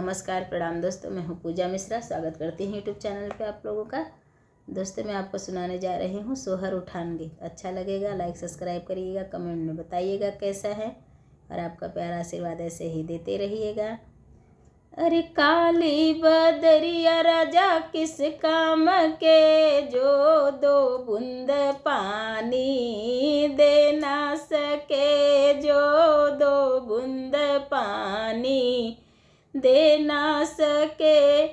नमस्कार प्रणाम दोस्तों, मैं हूँ पूजा मिश्रा। स्वागत करती हूँ यूट्यूब चैनल पे आप लोगों का। दोस्तों मैं आपको सुनाने जा रही हूँ सोहर उठान गीत। अच्छा लगेगा लाइक सब्सक्राइब करिएगा, कमेंट में बताइएगा कैसा है और आपका प्यारा आशीर्वाद ऐसे ही देते रहिएगा। अरे काली बदरिया राजा किस काम के, जो दो बूंद पानी दे ना सके, जो दो बूंद पानी दे ना सके।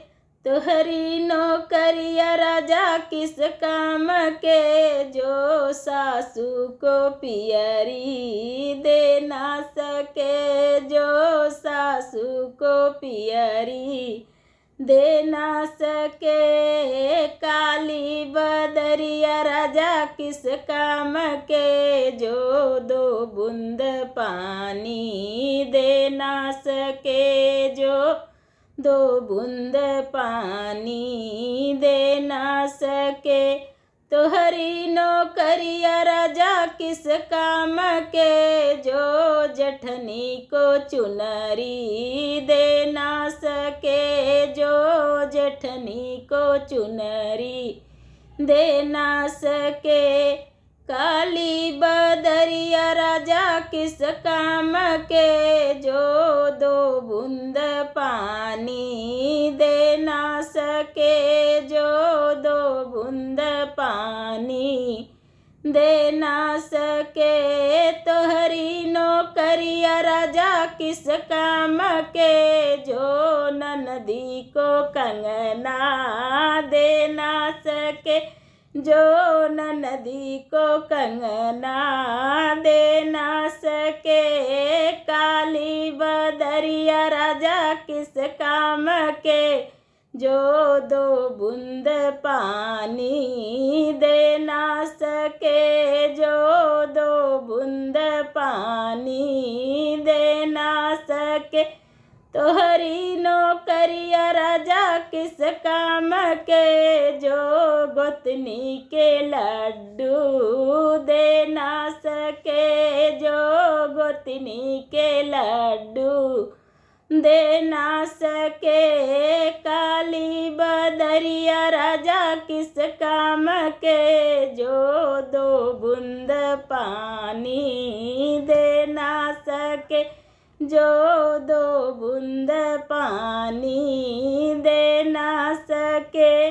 तुहरी नौकरिया राजा किस काम के, जो सासू को पियरी दे ना सके, जो सासू को पियरी दे ना सके। काली बदरिया राजा किस काम के, जो दो बूंद पानी दे ना सके, जो दो बूंद पानी दे ना सके। तुहरी नौकरिया राजा किस काम के, जो जठनी को चुनरी दे ना सके, जो जठनी को चुनरी दे ना सके। काली बदरिया राजा किस काम के, जो दो बूंद पानी दे ना सके, जो दो बूंद पानी दे ना सके। तोहरी नौकरिया राजा किस काम के, जो ननदी को कंगना दे ना सके, जो ननदी को कंगना दे ना सके। काली बदरिया राजा किस काम के, जो दो बूंद पानी दे ना सके, जो दो बूंद पानी दे ना सके। तोहरी नौकरिया राजा किस काम के, जो गोतनी के लड्डू दे ना सके, जो गोतनी के लड्डू दे ना सके। काली बदरिया राजा किस काम के, जो दो बूंद पानी दे ना सके, जो दो बूंद पानी दे ना सके।